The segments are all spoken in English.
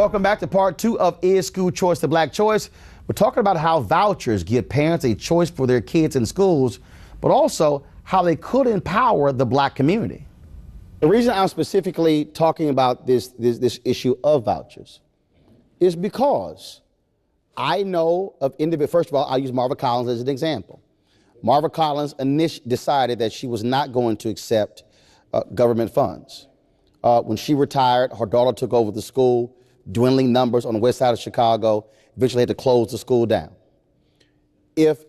Welcome back to part 2 of Is School Choice the Black Choice? We're talking about how vouchers give parents a choice for their kids in schools, but also how they could empower the black community. The reason I'm specifically talking about this issue of vouchers is because I know of individuals. First of all, I'll use Marva Collins as an example. Marva Collins decided that she was not going to accept government funds. When she retired, her daughter took over the school, dwindling numbers on the west side of Chicago, eventually had to close the school down. If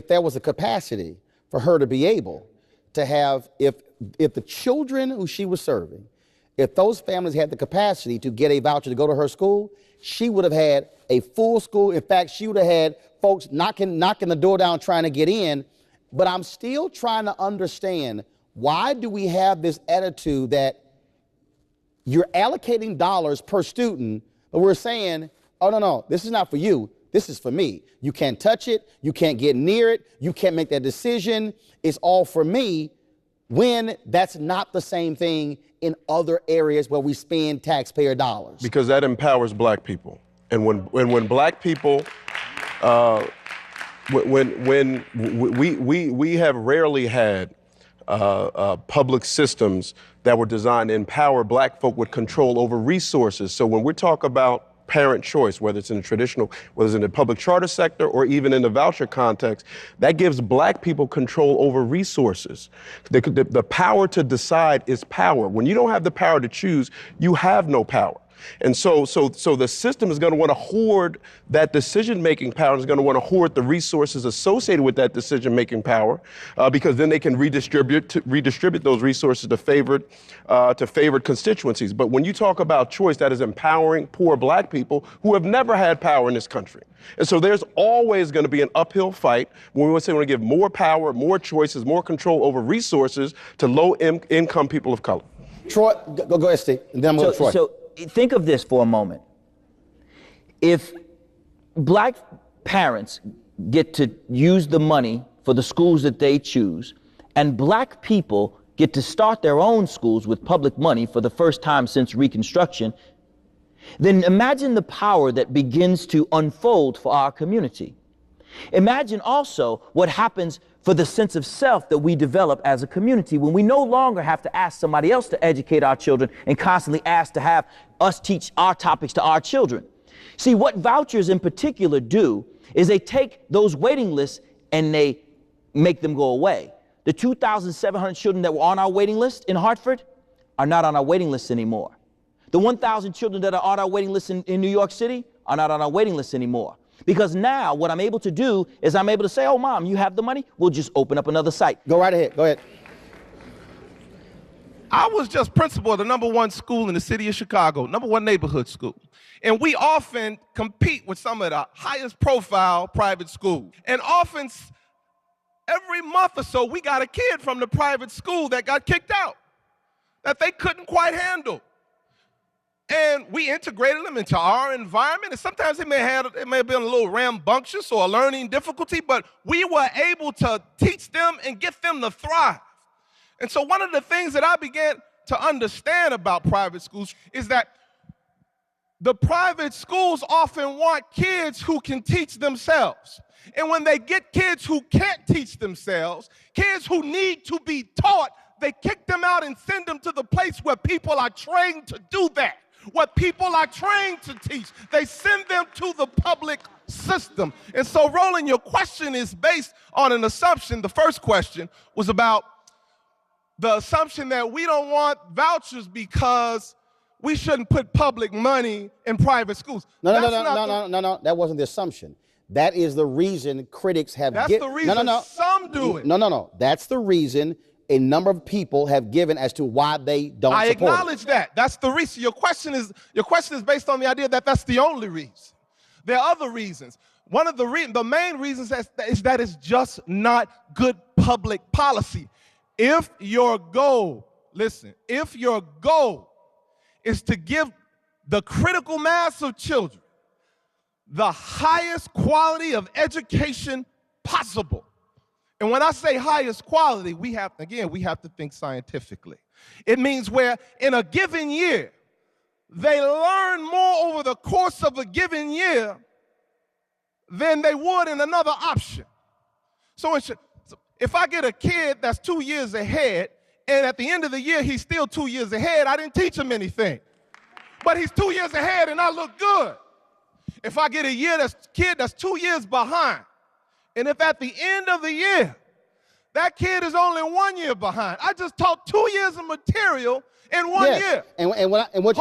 there was a capacity for her to be able to have, if the children who she was serving, if those families had the capacity to get a voucher to go to her school, she would have had a full school. In fact, she would have had folks knocking the door down trying to get in. But I'm still trying to understand, why do we have this attitude that you're allocating dollars per student, but we're saying, oh, no, this is not for you. This is for me. You can't touch it. You can't get near it. You can't make that decision. It's all for me, when that's not the same thing in other areas where we spend taxpayer dollars. Because that empowers black people. And when black people, when we have rarely had public systems that were designed to empower black folk with control over resources. So when we talk about parent choice, whether it's in the traditional, whether it's in the public charter sector or even in the voucher context, that gives black people control over resources. The power to decide is power. When you don't have the power to choose, you have no power. And so the system is going to want to hoard that decision-making power, is going to want to hoard the resources associated with that decision-making power, because then they can redistribute those resources to favored constituencies. But when you talk about choice, that is empowering poor black people who have never had power in this country. And so there's always going to be an uphill fight when we say we want to give more power, more choices, more control over resources to low-income people of color. Troy, go ahead, Steve, and then I'm going to Troy. So think of this for a moment. If black parents get to use the money for the schools that they choose, and black people get to start their own schools with public money for the first time since Reconstruction, then imagine the power that begins to unfold for our community. Imagine also what happens for the sense of self that we develop as a community when we no longer have to ask somebody else to educate our children and constantly ask to have us teach our topics to our children. See, what vouchers in particular do is they take those waiting lists and they make them go away. The 2,700 children that were on our waiting list in Hartford are not on our waiting list anymore. The 1,000 children that are on our waiting list in New York City are not on our waiting list anymore. Because now what I'm able to do is I'm able to say, oh, Mom, you have the money? We'll just open up another site. Go right ahead. Go ahead. I was just principal of the #1 school in the city of Chicago, #1 neighborhood school. And we often compete with some of the highest profile private schools. And often, every month or so, we got a kid from the private school that got kicked out, that they couldn't quite handle. And we integrated them into our environment, and sometimes it may have been a little rambunctious or a learning difficulty, but we were able to teach them and get them to thrive. And so one of the things that I began to understand about private schools is that the private schools often want kids who can teach themselves. And when they get kids who can't teach themselves, kids who need to be taught, they kick them out and send them to the place where people are trained to do that. What people are trained to teach, they send them to the public system. And so, Roland, your question is based on an assumption. The first question was about the assumption that we don't want vouchers because we shouldn't put public money in private schools. No. That wasn't the assumption. That is the reason critics have. That's the reason some do it. No. That's the reason a number of people have given as to why they don't support it. I acknowledge that. That's the reason. Your question is based on the idea that that's the only reason. There are other reasons. One of the main reasons is that it's just not good public policy. If your goal is to give the critical mass of children the highest quality of education possible, and when I say highest quality, we have to think scientifically. It means where in a given year, they learn more over the course of a given year than they would in another option. So if I get a kid that's 2 years ahead, and at the end of the year he's still 2 years ahead, I didn't teach him anything. But he's 2 years ahead and I look good. If I get a kid that's 2 years behind, and if at the end of the year, that kid is only 1 year behind, I just taught 2 years of material in 1 year. And what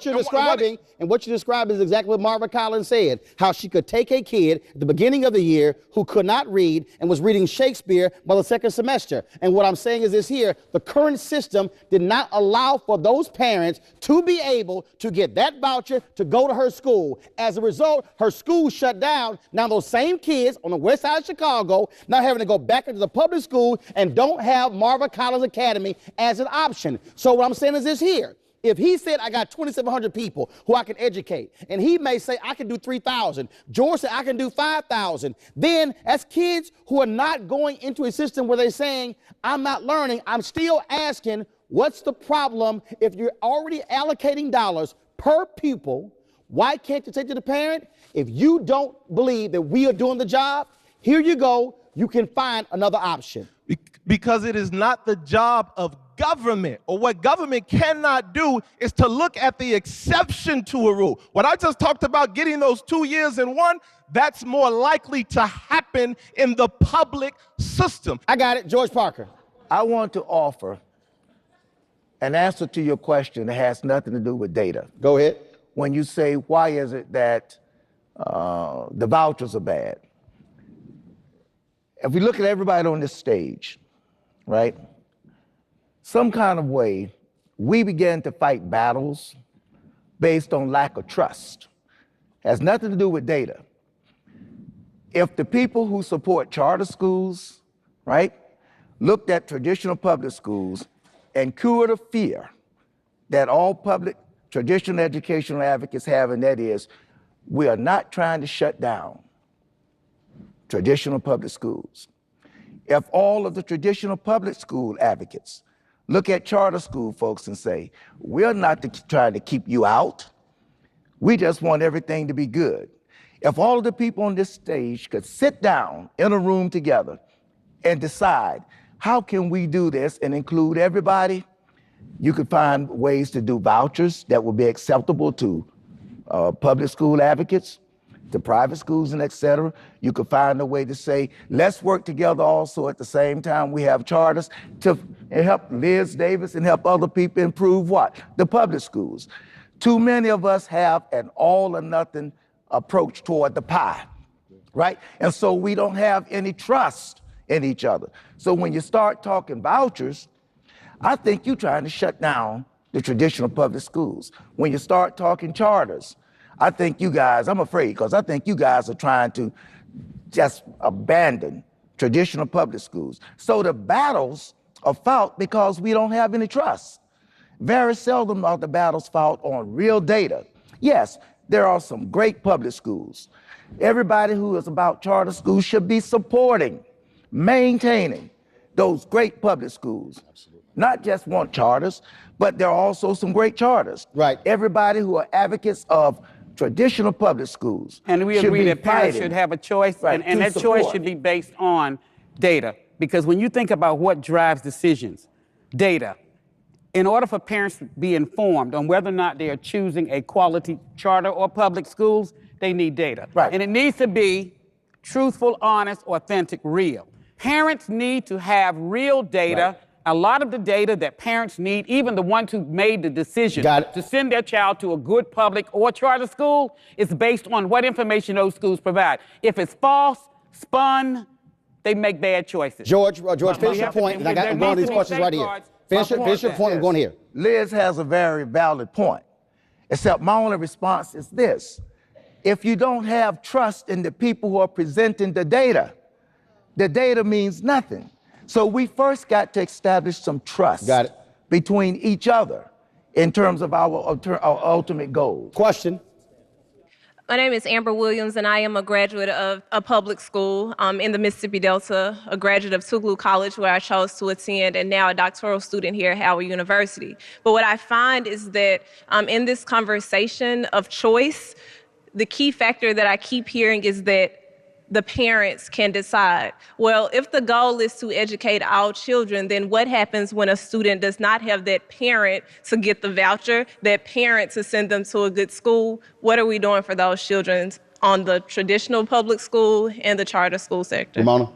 you're describing is exactly what Marva Collins said, how she could take a kid at the beginning of the year who could not read and was reading Shakespeare by the second semester. And what I'm saying is this here, the current system did not allow for those parents to be able to get that voucher to go to her school. As a result, her school shut down. Now those same kids on the west side of Chicago now having to go back into the public school and don't have Marva Collins Academy as an option. So what I'm saying is this here. If he said, I got 2,700 people who I can educate, and he may say, I can do 3,000. George said, I can do 5,000. Then as kids who are not going into a system where they're saying, I'm not learning, I'm still asking, what's the problem if you're already allocating dollars per pupil? Why can't you say to the parent, if you don't believe that we are doing the job, here you go, you can find another option. Because it is not the job of government, or what government cannot do is to look at the exception to a rule. What I just talked about, getting those 2 years in one, that's more likely to happen in the public system. I got it, George Parker. I want to offer an answer to your question that has nothing to do with data. Go ahead. When you say, why is it that the vouchers are bad? If we look at everybody on this stage, right? Some kind of way, we began to fight battles based on lack of trust. Has nothing to do with data. If the people who support charter schools, right, looked at traditional public schools and cured a fear that all public traditional educational advocates have, and that is, we are not trying to shut down traditional public schools. If all of the traditional public school advocates look at charter school folks and say, we're not trying to keep you out, we just want everything to be good. If all of the people on this stage could sit down in a room together and decide, how can we do this and include everybody, you could find ways to do vouchers that would be acceptable to public school advocates, to private schools and et cetera. You could find a way to say, let's work together also at the same time we have charters to help Liz Davis and help other people improve what? The public schools. Too many of us have an all or nothing approach toward the pie, right? And so we don't have any trust in each other. So when you start talking vouchers, I think you're trying to shut down the traditional public schools. When you start talking charters, I think you guys, I'm afraid, because I think you guys are trying to just abandon traditional public schools. So the battles are fought because we don't have any trust. Very seldom are the battles fought on real data. Yes, there are some great public schools. Everybody who is about charter schools should be supporting, maintaining those great public schools. Absolutely. Not just want charters, but there are also some great charters. Right. Everybody who are advocates of traditional public schools. And we agree that parents should have a choice, right, and that choice should be based on data. Because when you think about what drives decisions, data, in order for parents to be informed on whether or not they are choosing a quality charter or public schools, they need data. Right. And it needs to be truthful, honest, authentic, real. Parents need to have real data. Right. A lot of the data that parents need, even the ones who made the decision to send their child to a good public or charter school, is based on what information those schools provide. If it's false, spun, they make bad choices. George, finish your point, and I'm going to these questions right here. Finish your point, I'm going here. Liz has a very valid point, except my only response is this. If you don't have trust in the people who are presenting the data means nothing. So we first got to establish some trust between each other in terms of our ultimate goals. Question. My name is Amber Williams, and I am a graduate of a public school in the Mississippi Delta, a graduate of Tougaloo College, where I chose to attend, and now a doctoral student here at Howard University. But what I find is that in this conversation of choice, the key factor that I keep hearing is that the parents can decide. Well, if the goal is to educate our children, then what happens when a student does not have that parent to get the voucher, that parent to send them to a good school? What are we doing for those children on the traditional public school and the charter school sector? Ramona?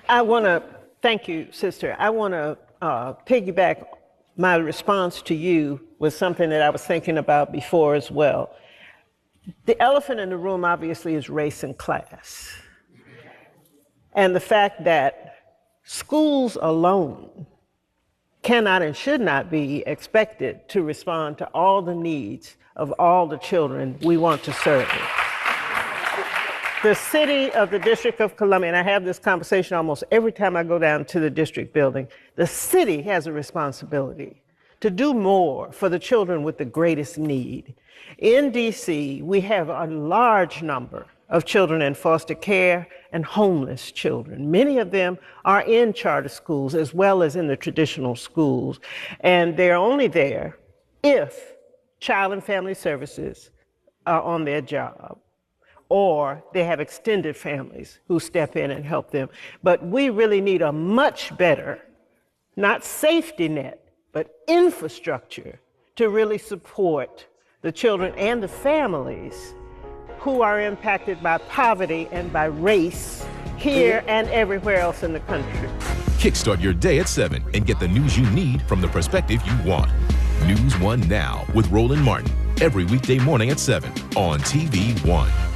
I want to, thank you, sister. I want to piggyback my response to you with something that I was thinking about before as well. The elephant in the room, obviously, is race and class. And the fact that schools alone cannot and should not be expected to respond to all the needs of all the children we want to serve. The city of the District of Columbia, and I have this conversation almost every time I go down to the district building, the city has a responsibility to do more for the children with the greatest need. In DC, we have a large number of children in foster care and homeless children. Many of them are in charter schools as well as in the traditional schools, and they're only there if Child and Family Services are on their job, or they have extended families who step in and help them. But we really need a much better, not safety net, but infrastructure to really support the children and the families who are impacted by poverty and by race here and everywhere else in the country. Kickstart your day at 7 and get the news you need from the perspective you want. NewsOne Now with Roland Martin, every weekday morning at 7 on TV 1.